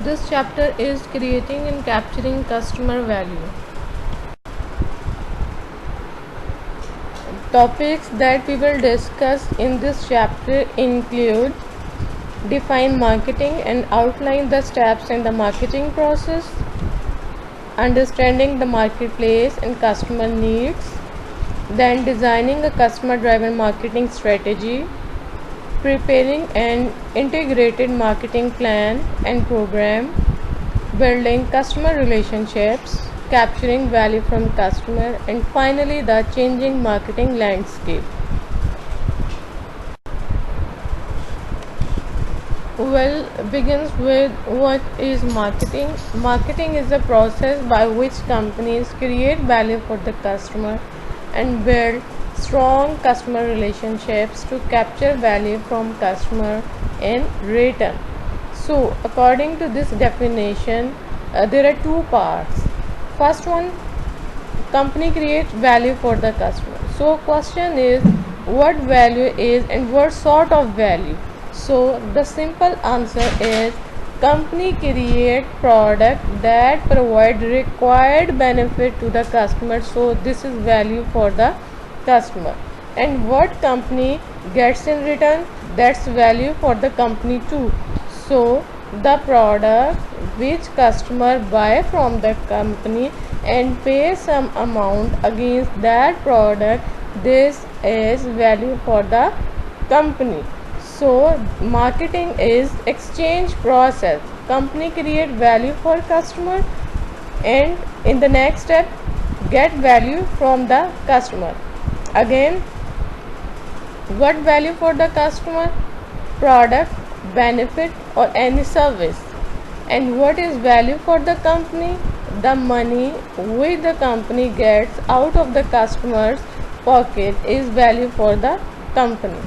This chapter is creating and capturing customer value. Topics that we will discuss in this chapter include define marketing and outline the steps in the marketing process, understanding the marketplace and customer needs, then designing a customer driven marketing strategy, preparing an integrated marketing plan and program, building customer relationships, capturing value from customer, and finally the changing marketing landscape. Well, begins with what is marketing. Marketing is a process by which companies create value for the customer and build strong customer relationships to capture value from customer in return. So, according to this definition, there are two parts. First one, company creates value for the customer. So, question is what value is and what sort of value. So, the simple answer is company create product that provide required benefit to the customer. So, this is value for the customer. And what company gets in return, that's value for the company too. So, the product which customer buy from the company and pay some amount against that product, this is value for the company. So marketing is exchange process. Company create value for customer and in the next step get value from the customer. Again, what value for the customer? Product, benefit or any service. And what is value for the company? The money which the company gets out of the customer's pocket is value for the company.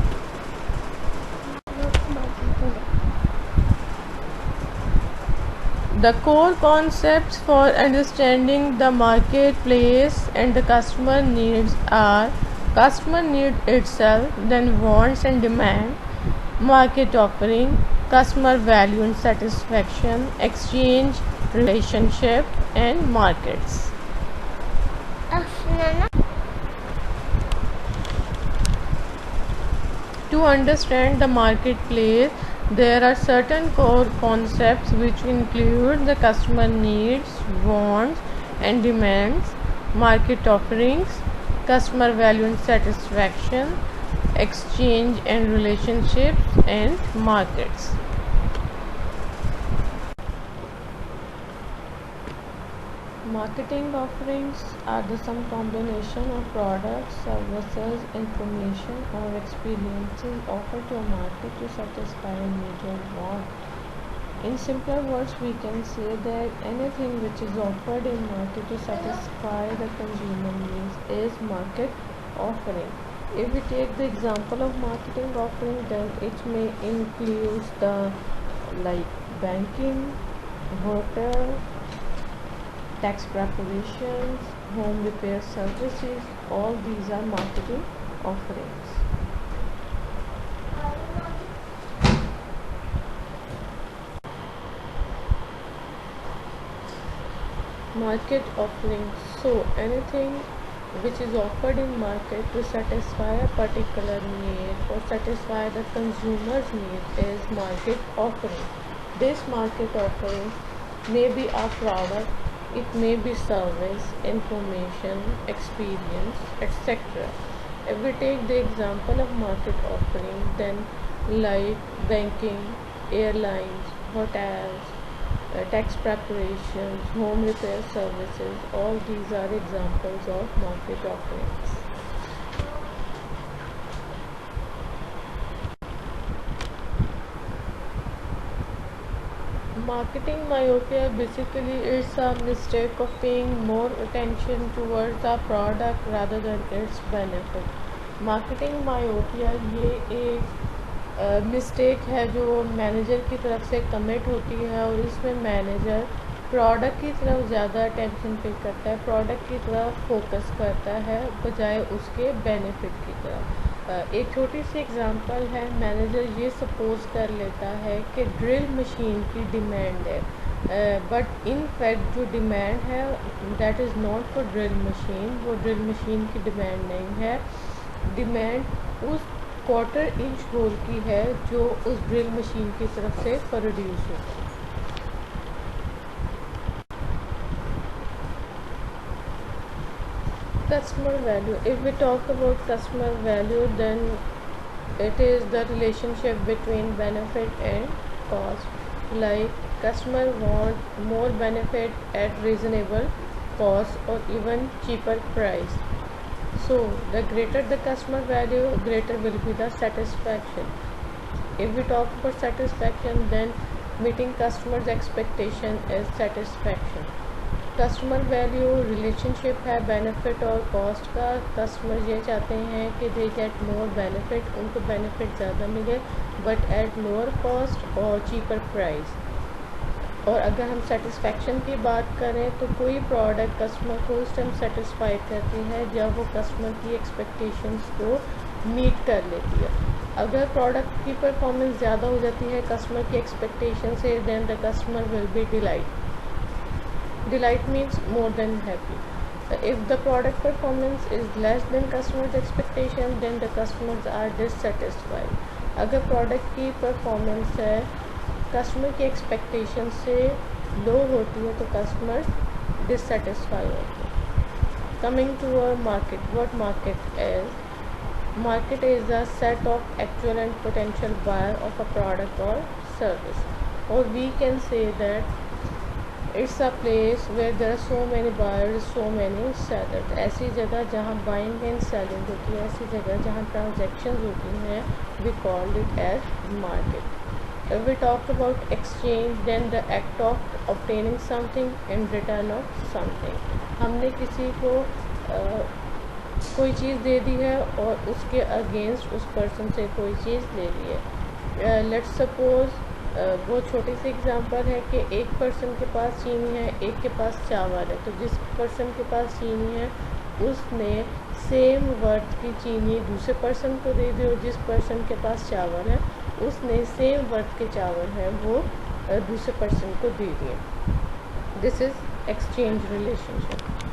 The core concepts for understanding the marketplace and the customer needs are customer need itself, then wants and demand, market offering, customer value and satisfaction, exchange, relationship and markets. To understand the marketplace, there are certain core concepts which include the customer needs, wants and demands, market offerings, customer value and satisfaction, exchange and relationships and markets. Marketing offerings are the some combination of products, services, information or experiences offered to a market to satisfy a need or want. In simpler words, we can say that anything which is offered in market to satisfy the consumer needs is market offering. If we take the example of marketing offering, then it may include the like banking, hotel, tax preparations, home repair services, all these are marketing offerings. Market offerings. So anything which is offered in market to satisfy a particular need or satisfy the consumer's need is market offering. This market offering may be a product, it may be service, information, experience, etc. If we take the example of market offering, then like banking, airlines, hotels, tax preparations, home repair services, all these are examples of market offerings. Marketing myopia basically is a mistake of paying more attention towards the product rather than its benefit. Marketing myopia ये एक mistake है जो manager की तरफ से commit होती है और इसमें मैनेजर प्रोडक्ट की तरफ ज़्यादा अटेंशन पे करता है, प्रोडक्ट की तरफ फोकस करता है बजाय उसके बेनिफिट की तरफ. एक छोटी सी एग्जांपल है, मैनेजर ये सपोज कर लेता है कि ड्रिल मशीन की डिमांड है, बट इन फैक्ट जो डिमांड है that is not for drill machine, वो ड्रिल मशीन की डिमांड नहीं है। डिमांड उस क्वार्टर इंच होल की है जो उस ड्रिल मशीन की तरफ से प्रोड्यूस होता है। Customer value. If we talk about customer value, then it is the relationship between benefit and cost. Like customer want more benefit at reasonable cost or even cheaper price. So the greater the customer value, greater will be the satisfaction. If we talk about satisfaction, then meeting customers' expectation is satisfaction. Customer value relationship है benefit और cost का। Customer ये चाहते हैं कि they get more benefit, उनको benefit ज़्यादा मिले बट एट लोअर कॉस्ट और चीपर प्राइस। और अगर हम सेटिस्फेक्शन की बात करें तो कोई प्रोडक्ट कस्टमर को उस टाइम सेटिस्फाई करती है जब वो कस्टमर की एक्सपेक्टेशंस को मीट कर लेती है। अगर प्रोडक्ट की परफॉर्मेंस ज़्यादा हो जाती है कस्टमर की एक्सपेक्टेशन से, then the customer will be delight. Delight means more than happy. If the product performance is less than customers' expectation, then the customers are dissatisfied. अगर प्रोडक्ट की परफॉर्मेंस है कस्टमर की एक्सपेक्टेशन से low होती है तो customer dissatisfy होते हैं। Coming to our market, what market is? Market is a set of actual and potential buyer of a product और सर्विस, और we can say that it's a place where there are so many buyers, so many sellers. ऐसी जगह जहाँ buying and selling होती है, ऐसी जगह जहाँ ट्रांजेक्शन्स होती हैं, we called it as market. If we talk about exchange, then the act of obtaining something in return of something. हमने किसी को कोई चीज़ दे दी है और उसके अगेंस्ट उस पर्सन से कोई चीज़ ले ली है। लेट्स सपोज वो छोटी सी एग्जांपल है कि एक पर्सन के पास चीनी है, एक के पास चावल है, तो जिस पर्सन के पास चीनी है उसने सेम वर्थ की चीनी दूसरे पर्सन को दे दी, और जिस पर्सन के पास चावल है उसने सेम वर्थ के चावल है वो दूसरे पर्सन को दे दिए। This is exchange relationship.